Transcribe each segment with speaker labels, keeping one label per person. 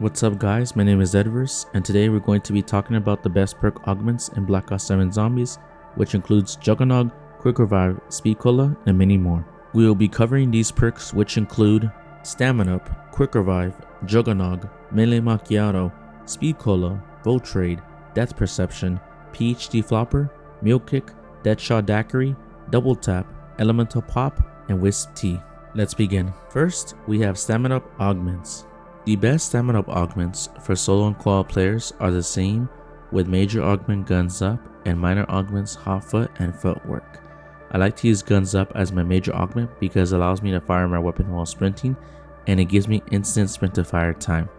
Speaker 1: What's up guys, my name is DeadVerse, and today we're going to be talking about the best perk augments in Black Ops 7 Zombies, which includes Juggernog, Quick Revive, Speed Cola, and many more. We will be covering these perks, which include Stamin-Up, Quick Revive, Juggernog, Melee Macchiato, Speed Cola, Vulture Aid, Death Perception, PhD Flopper, Mule Kick, Deadshot Daiquiri, Double Tap, Elemental Pop, and Wisp Tea. Let's begin. First, we have Stamin-Up Augments. The best Stamin-Up Augments for solo and co-op players are the same, with major augment Guns Up and minor augments Hot Foot and Footwork. I like to use Guns Up as my major augment because it allows me to fire my weapon while sprinting, and it gives me instant sprint to fire time.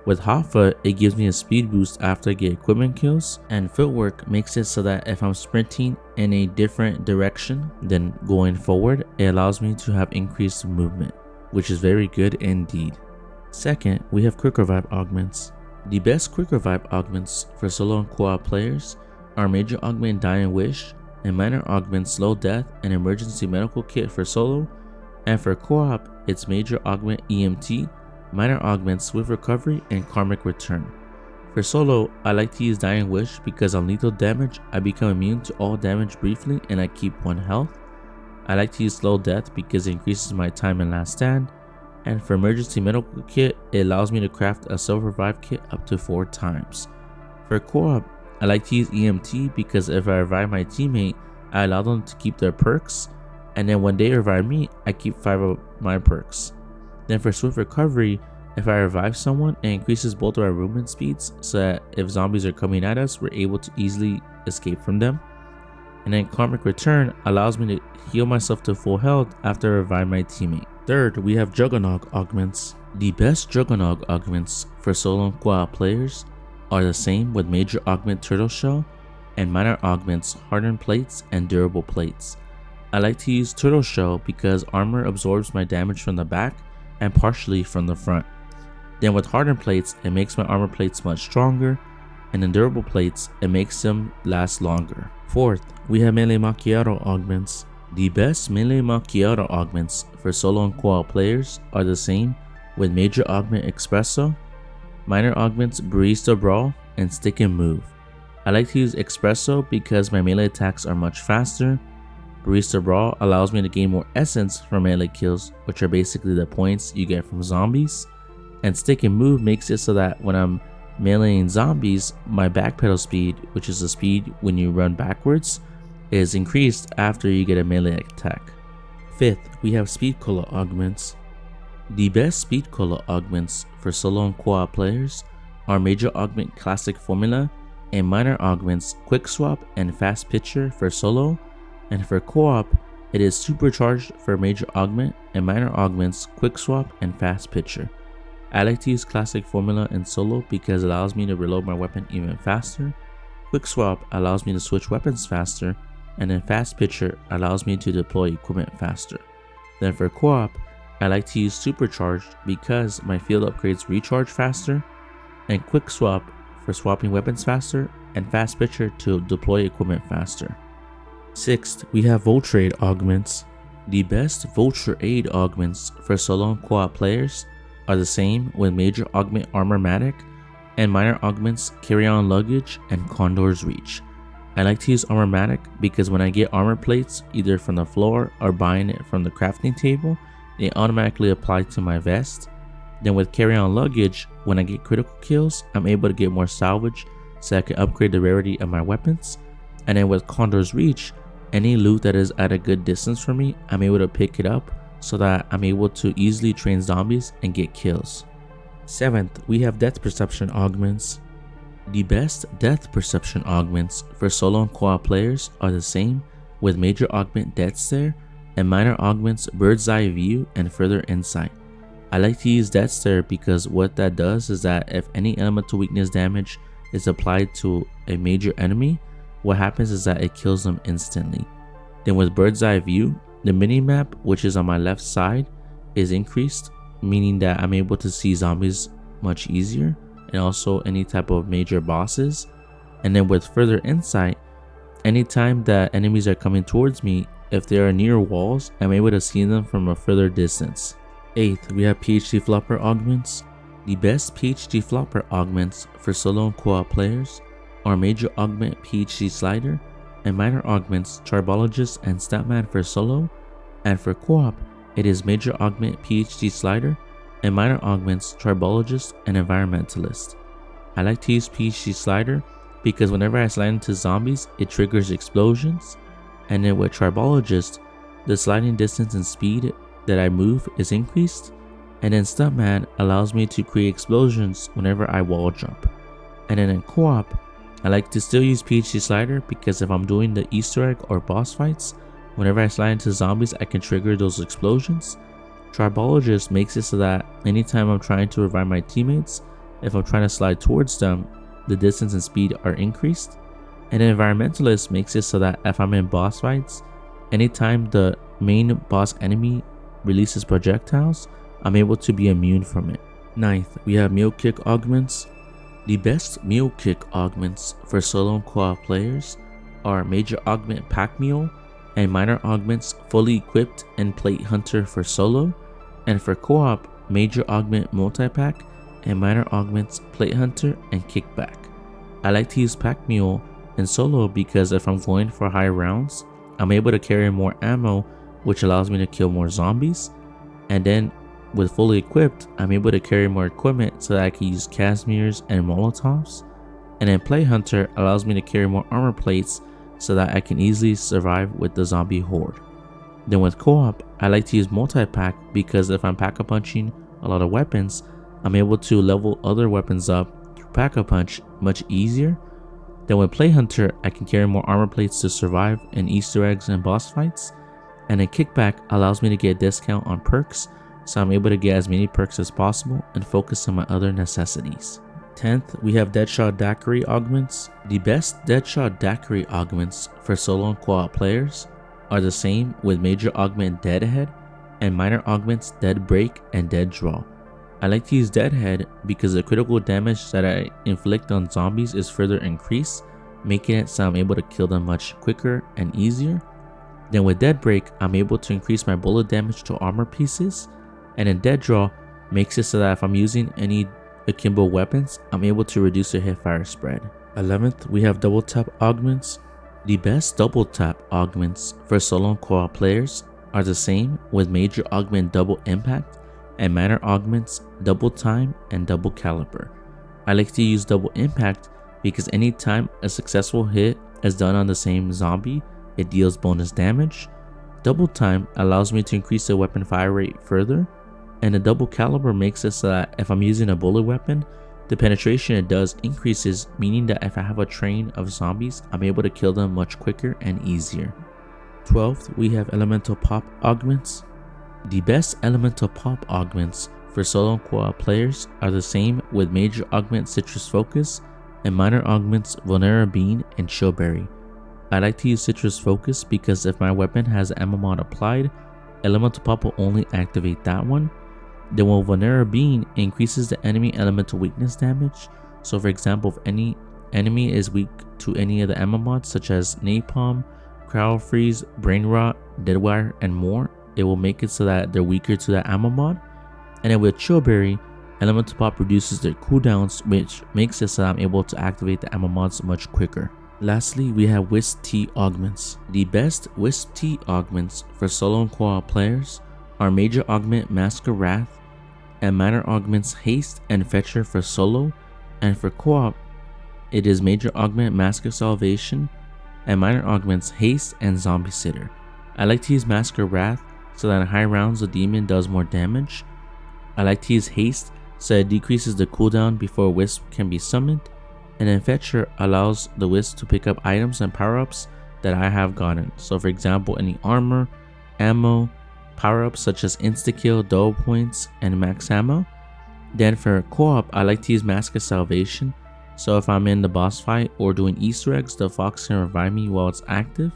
Speaker 1: With Hot Foot, it gives me a speed boost after I get equipment kills, and Footwork makes it so that if I'm sprinting in a different direction than going forward, it allows me to have increased movement, which is very good indeed. Second, we have Quick Revive Augments. The best Quick Revive Augments for solo and co-op players are Major Augment Dying Wish and minor augment Slow Death and Emergency Medical Kit for solo, and for co-op it's Major Augment EMT, minor augment Swift Recovery, and Karmic Return. For solo, I like to use Dying Wish because on lethal damage I become immune to all damage briefly and I keep 1 health. I like to use Slow Death because it increases my time in last stand. And for Emergency Medical Kit, it allows me to craft a Self Revive Kit up to 4 times. For co-op, I like to use EMT because if I revive my teammate, I allow them to keep their perks, and then when they revive me, I keep 5 of my perks. Then for Swift Recovery, if I revive someone, it increases both of our movement speeds so that if zombies are coming at us, we're able to easily escape from them. And then Karmic Return allows me to heal myself to full health after I revive my teammate. Third, we have Juggernog Augments. The best Juggernog Augments for solo and co-op players are the same, with major augment Turtle Shell and minor augments Hardened Plates and Durable Plates. I like to use Turtle Shell because armor absorbs my damage from the back and partially from the front. Then with Hardened Plates, it makes my armor plates much stronger, and in Durable Plates, it makes them last longer. Fourth, we have Melee Macchiato Augments. The best Melee Macchiato Augments for solo and co-op players are the same, with major augment Espresso, minor augments Barista Brawl, and Stick and Move. I like to use Espresso because my melee attacks are much faster. Barista Brawl allows me to gain more essence from melee kills, which are basically the points you get from zombies. And Stick and Move makes it so that when I'm meleeing zombies, my backpedal speed, which is the speed when you run backwards, is increased after you get a melee attack. Fifth, we have Speed Cola Augments. The best Speed Cola Augments for solo and co-op players are Major Augment Classic Formula and minor augments Quick Swap and Fast Pitcher for solo, and for co-op it is Supercharged for Major Augment and minor augments Quick Swap and Fast Pitcher. I like to use Classic Formula in solo because it allows me to reload my weapon even faster. Quick Swap allows me to switch weapons faster, and then Fast Pitcher allows me to deploy equipment faster. Then for co-op, I like to use Supercharged because my field upgrades recharge faster, and Quick Swap for swapping weapons faster, and Fast Pitcher to deploy equipment faster. Sixth, we have Vulture Aid Augments. The best Vulture Aid Augments for solo and co-op players are the same, with major augment Armormatic and minor augments Carry On Luggage and Condor's Reach. I like to use Armormatic because when I get armor plates, either from the floor or buying it from the crafting table, they automatically apply to my vest. Then with Carry On Luggage, when I get critical kills, I'm able to get more salvage so I can upgrade the rarity of my weapons. And then with Condor's Reach, any loot that is at a good distance from me, I'm able to pick it up so that I'm able to easily train zombies and get kills. Seventh, we have Death Perception Augments. The best Death Perception Augments for solo and co-op players are the same, with major augment Death Stare and minor augments Bird's Eye View and Further Insight. I like to use Death Stare because what that does is that if any elemental weakness damage is applied to a major enemy, what happens is that it kills them instantly. Then with Bird's Eye View, the minimap, which is on my left side, is increased, meaning that I'm able to see zombies much easier, and also any type of major bosses. And then with Further Insight, anytime that enemies are coming towards me, if they are near walls, I'm able to see them from a further distance. Eighth, we have PhD Flopper Augments. The best PhD Flopper Augments for solo and co-op players are Major Augment PhD Slider and Minor Augments Tribologist and Statman for solo, and for co-op it is Major Augment PhD Slider and Minor Augments Tribologist and Environmentalist. I like to use PhD Slider because whenever I slide into zombies it triggers explosions, and then with Tribologist the sliding distance and speed that I move is increased, and then Stuntman allows me to create explosions whenever I wall jump. And then in co-op I like to still use PhD Slider because if I'm doing the Easter egg or boss fights, whenever I slide into zombies I can trigger those explosions. Tribologist makes it so that anytime I'm trying to revive my teammates, if I'm trying to slide towards them, the distance and speed are increased. And Environmentalist makes it so that if I'm in boss fights, anytime the main boss enemy releases projectiles, I'm able to be immune from it. 9th, we have Mule Kick Augments. The best Mule Kick Augments for solo and co-op players are Major Augment Pack Mule and Minor Augments Fully Equipped and Plate Hunter for solo, and for co-op Major Augment Multi-Pack and Minor Augments Plate Hunter and Kickback. I like to use Pack Mule in solo because if I'm going for high rounds, I'm able to carry more ammo, which allows me to kill more zombies, and then with Fully Equipped, I'm able to carry more equipment so that I can use Casimirs and Molotovs, and then Plate Hunter allows me to carry more armor plates so that I can easily survive with the zombie horde. Then with co-op, I like to use multi-pack because if I'm pack-a-punching a lot of weapons, I'm able to level other weapons up through pack-a-punch much easier. Then with Plate Hunter, I can carry more armor plates to survive in Easter eggs and boss fights, and then Kickback allows me to get a discount on perks, so I'm able to get as many perks as possible and focus on my other necessities. 10th, we have Deadshot Daiquiri Augments. The best Deadshot Daiquiri Augments for solo and co-op players are the same with Major Augment Deadhead and Minor Augments Dead Break and Dead Draw. I like to use Deadhead because the critical damage that I inflict on zombies is further increased, making it so I'm able to kill them much quicker and easier. Then with Dead Break, I'm able to increase my bullet damage to armor pieces, and then Dead Draw makes it so that if I'm using any akimbo weapons, I'm able to reduce their hipfire spread. 11th, we have Double Tap Augments. The best Double Tap Augments for solo and co-op players are the same with Major Augment Double Impact and Minor Augments Double Time and Double Caliber. I like to use Double Impact because anytime a successful hit is done on the same zombie, it deals bonus damage. Double Time allows me to increase the weapon fire rate further, and the Double Caliber makes it so that if I'm using a bullet weapon, the penetration it does increases, meaning that if I have a train of zombies, I'm able to kill them much quicker and easier. 12th, we have Elemental Pop Augments. The best Elemental Pop Augments for solo and co-op players are the same with Major Augment Citrus Focus and Minor Augments Vulture Bean and Chillberry. I like to use Citrus Focus because if my weapon has ammo mod applied, Elemental Pop will only activate that one. Then with Vulture Bean, it increases the enemy elemental weakness damage. So for example, if any enemy is weak to any of the ammo mods such as Napalm, Crowd Freeze, Brain Rot, Deadwire, and more, it will make it so that they're weaker to that ammo mod. And then with Chillberry, Elemental Pop reduces their cooldowns, which makes it so that I'm able to activate the ammo mods much quicker. Lastly, we have Wisp Tea Augments. The best Wisp Tea Augments for solo and co-op players are Major Augment Mask of Wrath and Minor Augments Haste and Fetcher for solo, and for co-op, it is Major Augment Mask of Salvation and Minor Augments Haste and Zombie Sitter. I like to use Mask of Wrath so that in high rounds the demon does more damage. I like to use Haste so it decreases the cooldown before Wisp can be summoned, and then Fetcher allows the Wisp to pick up items and power-ups that I have gotten. So for example, any armor, ammo, power-ups such as insta-kill, double points, and max ammo. Then for co-op, I like to use Mask of Salvation, so if I'm in the boss fight or doing Easter eggs, the fox can revive me while it's active.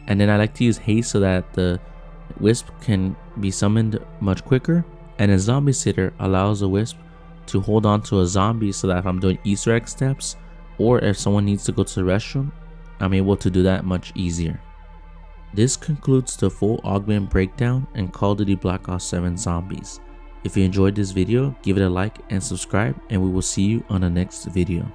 Speaker 1: And then I like to use Haste so that the Wisp can be summoned much quicker, and a Zombie Sitter allows the Wisp to hold on to a zombie so that if I'm doing Easter egg steps or if someone needs to go to the restroom, I'm able to do that much easier. This concludes the full augment breakdown and Call of Duty Black Ops 7 Zombies. If you enjoyed this video, give it a like and subscribe, and we will see you on the next video.